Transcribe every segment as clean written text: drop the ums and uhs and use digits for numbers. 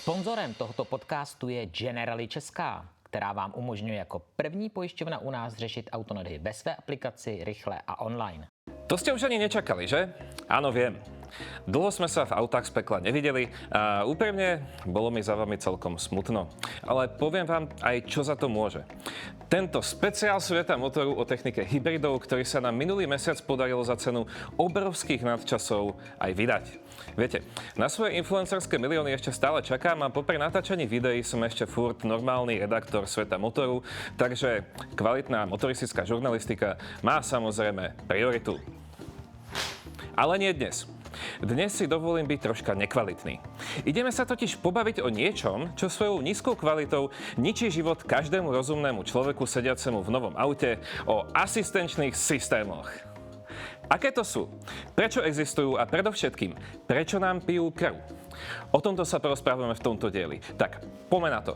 Sponzorem tohoto podcastu je Generali Česká, která vám umožňuje jako první pojišťovna u nás řešit autonehody ve své aplikaci, rychle a online. To ste už ani nečakali, že? Áno, viem. Dlho sme sa v autách z pekla nevideli a úprimne bolo mi za vami celkom smutno. Ale poviem vám aj, čo za to môže. Tento špeciál sveta motoru o technike hybridov, ktorý sa nám minulý mesiac podarilo za cenu obrovských nadčasov aj vydať. Viete, na svoje influencerské milióny ešte stále čakám a popri natáčaní videí som ešte furt normálny redaktor sveta motoru, takže kvalitná motoristická žurnalistika má samozrejme prioritu. Ale nie dnes. Dnes si dovolím byť troška nekvalitný. Ideme sa totiž pobaviť o niečom, čo svojou nízkou kvalitou ničí život každému rozumnému človeku sediacemu v novom aute, o asistenčných systémoch. Aké to sú? Prečo existujú a predovšetkým, prečo nám pijú krv? O tomto sa porozprávame v tomto dieli. Tak, poďme na to.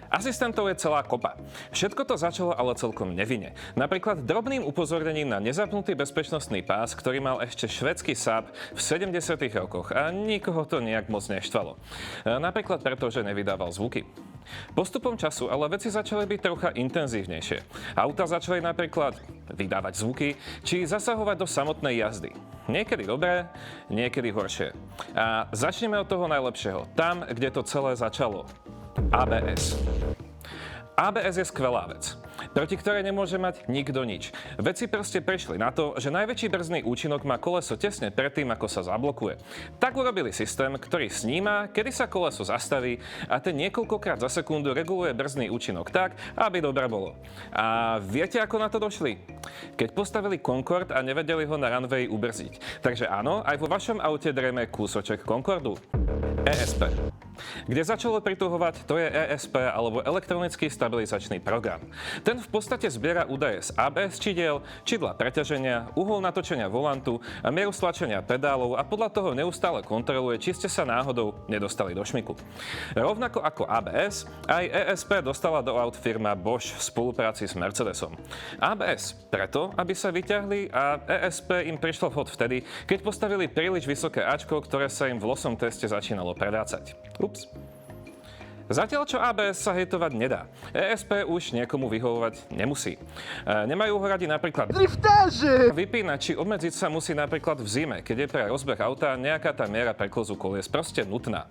Asistentov je celá kopa. Všetko to začalo ale celkom nevinne. Napríklad drobným upozornením na nezapnutý bezpečnostný pás, ktorý mal ešte švédsky Saab v 70. rokoch a nikoho to nejak moc neštvalo. Napríklad preto, že nevydával zvuky. Postupom času ale veci začali byť trocha intenzívnejšie. Auta začali napríklad vydávať zvuky či zasahovať do samotnej jazdy. Niekedy dobré, niekedy horšie. A začneme od toho najlepšieho, tam, kde to celé začalo. ABS. ABS je skvelá vec, proti ktorej nemôže mať nikto nič. Veci proste prišli na to, že najväčší brzdný účinok má koleso tesne predtým, ako sa zablokuje. Tak urobili systém, ktorý sníma, kedy sa koleso zastaví a ten niekoľkokrát za sekundu reguluje brzdný účinok tak, aby dobre bolo. A viete, ako na to došli? Keď postavili Concorde a nevedeli ho na runway ubrzdiť. Takže áno, aj vo vašom aute drejme kúsoček Concordu. ESP. Kde začalo prituhovať, to je ESP alebo elektronický stabilizačný program. Ten v podstate zbiera údaje z ABS čidiel, čidla preťaženia, uhol natočenia volantu a mieru stlačenia pedálov a podľa toho neustále kontroluje, či ste sa náhodou nedostali do šmiku. Rovnako ako ABS, aj ESP dostala do aut firma Bosch v spolupráci s Mercedesom. ABS preto, aby sa vyťahli a ESP im prišlo vhod vtedy, keď postavili príliš vysoké Ačko, ktoré sa im v losom teste začínalo predrácať. Ups. Zatiaľ, čo ABS sa hejtovať nedá. ESP už niekomu vyhovovať nemusí. Nemajú ho radi napríklad driftáži! Vypínať či obmedziť sa musí napríklad v zime, keď je pre rozbeh auta nejaká tá miera preklozu kolies proste nutná.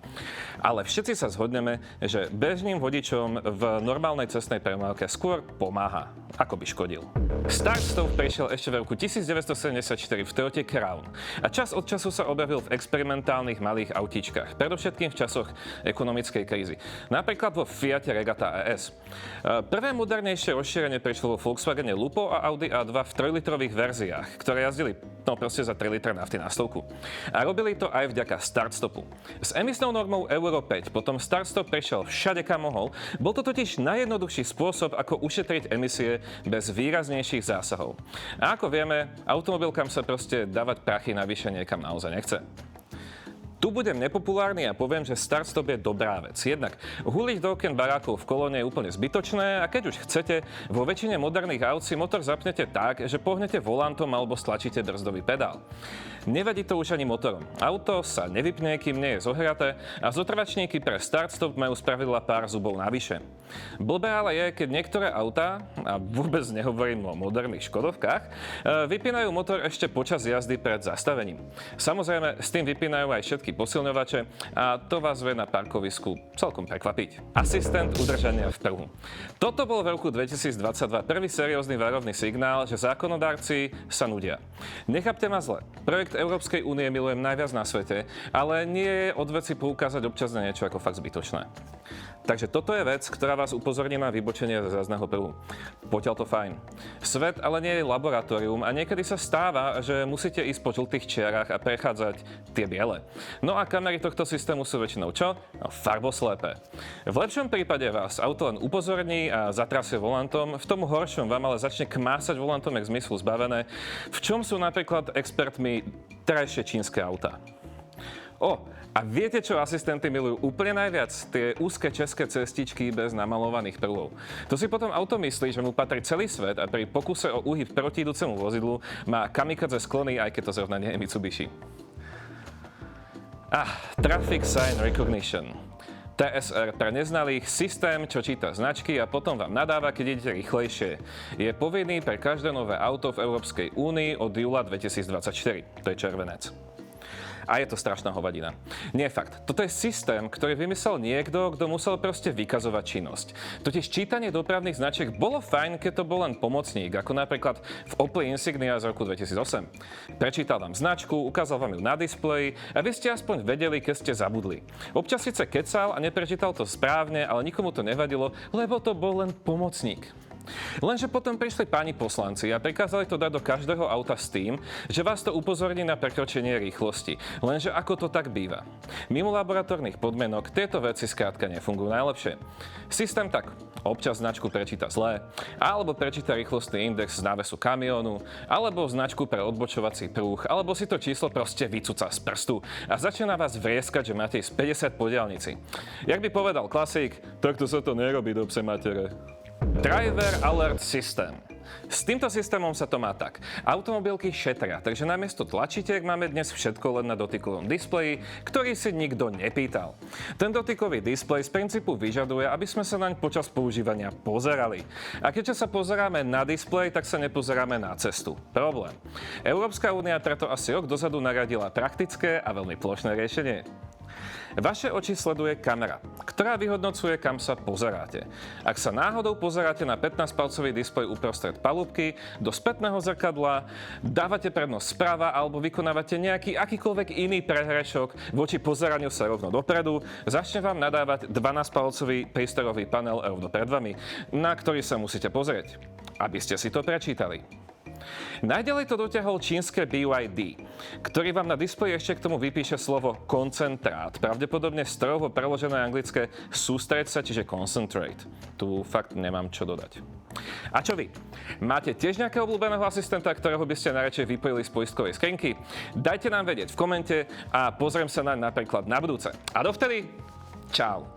Ale všetci sa zhodneme, že bežným vodičom v normálnej cestnej premávke skôr pomáha, ako by škodil. Start-stop prišiel ešte v roku 1974 v Toyote Crown a čas od času sa objavil v experimentálnych malých autíčkach, predovšetkým v časoch ekonomickej krízy. Napríklad vo Fiate Regata ES. Prvé modernejšie rozšírenie prišlo vo Volkswagene Lupo a Audi A2 v 3-litrových verziách, ktoré jazdili proste za 3 litre nafty na stovku. A robili to aj vďaka start-stopu. S emisnou normou Euro 5 potom start-stop prišiel všade, kam mohol. Bol to totiž najjednoduchší spôsob, ako ušetriť emisie bez výraznejších zásahov. A ako vieme, automobilkám sa proste dávať prachy navyše niekam naozaj nechce. Tu budem nepopulárny a poviem, že start-stop je dobrá vec. Jednak huliť do okien barákov v kolóne je úplne zbytočné a keď už chcete, vo väčšine moderných aut si motor zapnete tak, že pohnete volantom alebo stlačíte brzdový pedál. Nevadí to už ani motorom. Auto sa nevypne, kým nie je zohraté a zotrvačníky pre start-stop majú spravidla pár zubov navyše. Blbé ale je, keď niektoré autá, a vôbec nehovorím o moderných škodovkách, vypínajú motor ešte počas jazdy pred zastavením. Samozrejme, s tým vypínajú aj všetky posilňovače a to vás vie na parkovisku celkom prekvapiť. Asistent udržania v pruhu. Toto bol v roku 2022 prvý seriózny varovný signál, že zákonodárci sa nudia. Nechápte ma zle. Projekt Európskej únie milujem najviac na svete, ale nie je od veci poukázať občas na niečo ako fakt zbytočné. Takže toto je vec, ktorá vás upozorní na vybočenie z jazdného pruhu. Potiaľ to fajn. Svet ale nie je laboratórium a niekedy sa stáva, že musíte ísť po žltých čiarach a prechádzať tie biele. No a kamery tohto systému sú väčšinou čo? No, farboslepé. V lepšom prípade vás auto len upozorní a zatrasie volantom, v tom horšom vám ale začne kmásať volantom jak zmyslu zbavené, v čom sú napríklad expertmi terajšie čínske autá. A viete, čo asistenty milujú úplne najviac? Tie úzke české cestičky bez namalovaných pruhov. To si potom auto myslí, že mu patrí celý svet a pri pokuse o úhyb proti idúcemu vozidlu má kamikadze sklony, aj keď to zrovna nie je Mitsubishi. Traffic Sign Recognition. TSR pre neznalých, systém, čo číta značky a potom vám nadáva, keď idete rýchlejšie. Je povinný pre každé nové auto v Európskej únii od júla 2024. To je červenec. A je to strašná hovadina. Nie, fakt. Toto je systém, ktorý vymyslel niekto, kto musel proste vykazovať činnosť. Totiž čítanie dopravných značiek bolo fajn, keď to bol len pomocník, ako napríklad v Opel Insignia z roku 2008. Prečítal vám značku, ukázal vám ju na displeji a vy ste aspoň vedeli, keď ste zabudli. Občas síce kecal a neprečítal to správne, ale nikomu to nevadilo, lebo to bol len pomocník. Lenže potom prišli páni poslanci a prikázali to dať do každého auta s tým, že vás to upozorní na prekročenie rýchlosti. Lenže ako to tak býva? Mimo laboratórnych podmienok tieto veci skrátka nefungujú najlepšie. Systém tak občas značku prečíta zle, alebo prečíta rýchlostný index z návesu kamiónu, alebo značku pre odbočovací prúh, alebo si to číslo proste vycúca z prstu a začína vás vrieskať, že máte ísť 50 po diaľnici. Jak by povedal klasík, takto sa to nerobí do pse matere. Driver Alert System. S týmto systémom sa to má tak. Automobilky šetria, takže namiesto tlačítiek máme dnes všetko len na dotykovom displeji, ktorý si nikto nepýtal. Ten dotykový displej z princípu vyžaduje, aby sme sa naň počas používania pozerali. A keďže sa pozeráme na displej, tak sa nepozeráme na cestu. Problém. Európska únia preto asi rok dozadu naradila praktické a veľmi plošné riešenie. Vaše oči sleduje kamera, ktorá vyhodnocuje, kam sa pozeráte. Ak sa náhodou pozeráte na 15-palcový displej uprostred palubky, do spätného zrkadla, dávate prednosť sprava alebo vykonávate nejaký akýkoľvek iný prehrešok voči pozeraniu sa rovno dopredu, začne vám nadávať 12-palcový prístrojový panel rovno pred vami, na ktorý sa musíte pozrieť, aby ste si to prečítali. Najďalej to dotiahol čínske BYD, ktorý vám na displeji ešte k tomu vypíše slovo koncentrát. Pravdepodobne strojovo preložené anglické sústreď sa, čiže concentrate. Tu fakt nemám čo dodať. A čo vy? Máte tiež nejakého obľúbeného asistenta, ktorého by ste najradšej vypojili z poistkovej skrinky? Dajte nám vedieť v komente a pozriem sa naň napríklad na budúce. A dovtedy, čau.